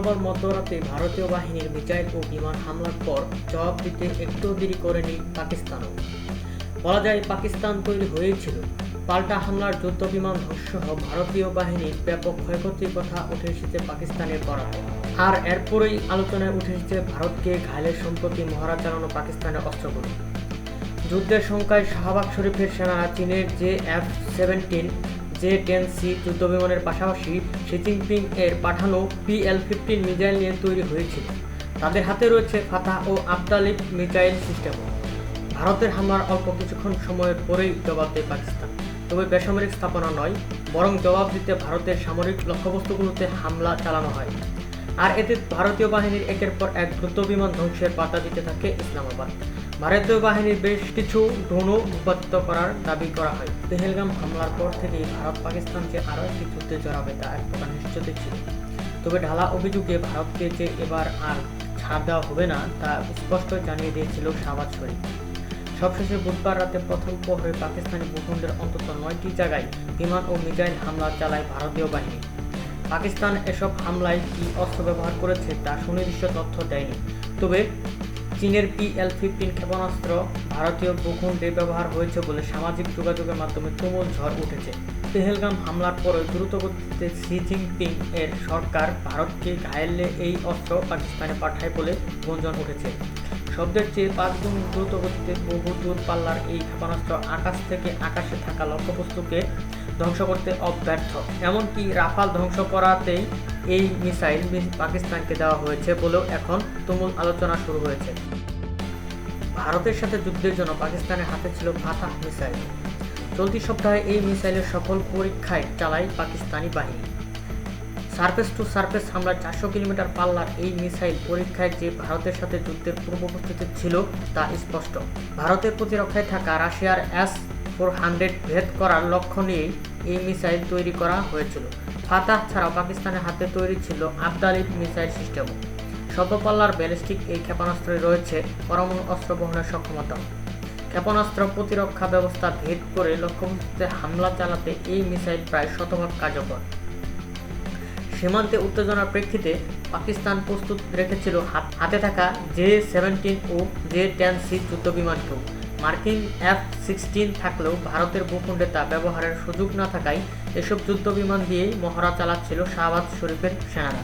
December মধ্যরাতে ভারতীয় বাহিনীর মিসাইল ও বিমান হামলার পর জবাব দিতে একটু দেরি করেনি পাকিস্তানও। বলা যায় পাকিস্তান তৈরি হয়েছিল পাল্টা হামলার যুদ্ধ বিমান ধ্বংসসহ ভারতীয় বাহিনীর ব্যাপক ক্ষয়ক্ষতির কথা উঠে এসেছে পাকিস্তানের বরাতে। আর এরপরেই আলোচনায় উঠে এসেছে ভারতকে ঘায়েলের সম্প্রতি মহড়া চালানো পাকিস্তানের অস্ত্রগুলো। যুদ্ধের সংখ্যায় শাহবাগ শরীফের সেনারা চীনের F-17 J-10C যুদ্ধবিমানের পাশাপাশি শি জিনপিং এর পাঠানো PL-15 মিসাইল নিয়ে তৈরি হয়েছিল। তাদের হাতে রয়েছে ফাতাহ ও আবতালিব মিসাইল সিস্টেমও। ভারতের হামলার অল্প কিছুক্ষণ সময়ের পরেই জবাব দেয় পাকিস্তান, তবে বেসামরিক স্থাপনা নয়, বরং জবাব দিতে ভারতের সামরিক লক্ষ্যবস্তুগুলোতে হামলা চালানো হয়। আর এতে ভারতীয় বাহিনীর একের পর এক যুদ্ধবিমান ধ্বংসের বার্তা দিতে থাকে ইসলামাবাদ। ভারতীয় বাহিনীর বেশ কিছু ড্রোনও ভূপাতিত করার দাবি করা হয়। পেহেলগাম হামলার পর থেকেই ভারত পাকিস্তান যে আরও একটি যুদ্ধে জড়াবে তা এক প্রকার নিশ্চিত ছিল। তবে ঢালা অভিযোগে ভারতকে যে এবার আর ছাড় দেওয়া হবে না তা স্পষ্ট জানিয়ে দিয়েছিল শাহবাজ শরীফ। সবশেষে বুধবার রাতে প্রথম প্রহরে পাকিস্তানি ভূখণ্ডের অন্তত 9টি জায়গায় বিমান ও মিসাইল হামলা চালায় ভারতীয় বাহিনী। পাকিস্তান এসব হামলায় কী অস্ত্র ব্যবহার করেছে তা সুনির্দিষ্ট তথ্য দেয়নি, তবে চীনের PL-15 ক্ষেপণাস্ত্র ভারতীয় ভূখণ্ডে ব্যবহার হয়েছে বলে সামাজিক যোগাযোগের মাধ্যমে তুমুল ঝড় উঠেছে। পেহেলগাম হামলার পরে দ্রুতগতিতে শি জিনপিং এর সরকার ভারতকে ঘায়েলে এই অস্ত্র পাকিস্তানে পাঠায় বলে গুঞ্জন উঠেছে। শব্দের চেয়ে 5 গুণ দ্রুতগতিতে বহু দূর পাল্লার এই ক্ষেপণাস্ত্র আকাশ থেকে আকাশে থাকা লক্ষ্যবস্তুকে ধ্বংস করতে অব্যর্থ। এমনকি রাফাল ধ্বংস করাতেই এই মিসাইল পাকিস্তানকে দেওয়া হয়েছে বলেও এখন তুমুল আলোচনা শুরু হয়েছে। ভারতের সাথে যুদ্ধের জন্য পাকিস্তানের হাতে ছিল ফাতাহ মিসাইল। চলতি সপ্তাহে এই মিসাইলের সফল পরীক্ষায় চালায় পাকিস্তানি বাহিনী। সারফেস টু সারফেস হামলার 400 কিলোমিটার পাল্লার এই মিসাইল পরীক্ষায় যে ভারতের সাথে যুদ্ধের পূর্ব প্রস্তুতি ছিল তা স্পষ্ট। ভারতের প্রতিরক্ষায় থাকা রাশিয়ার S-400 ভেদ করার লক্ষ্য নিয়েই এই মিসাইল তৈরি করা হয়েছিল। ফাতাহ ছাড়াও পাকিস্তানের হাতে তৈরি ছিল আবতালিব মিসাইল সিস্টেমও। স্বল্প পাল্লার ব্যালিস্টিক এই ক্ষেপণাস্ত্রে রয়েছে পরমাণু অস্ত্র বহনের সক্ষমতা। ক্ষেপণাস্ত্র প্রতিরক্ষা ব্যবস্থা ভেদ করে লক্ষ্যবস্তুতে হামলা চালাতে এই মিসাইল প্রায় শতভাগ কার্যকর। সীমান্তে উত্তেজনার প্রেক্ষিতে পাকিস্তান প্রস্তুত রেখেছিল হাতে থাকা J-17 ও J-10C যুদ্ধবিমানকেও। মার্কিন F-16 থাকলেও ভারতের ভূখণ্ডে তা ব্যবহারের সুযোগ না থাকায় এসব যুদ্ধবিমান দিয়েই মহড়া চালাচ্ছিল শাহবাজ শরীফের সেনারা।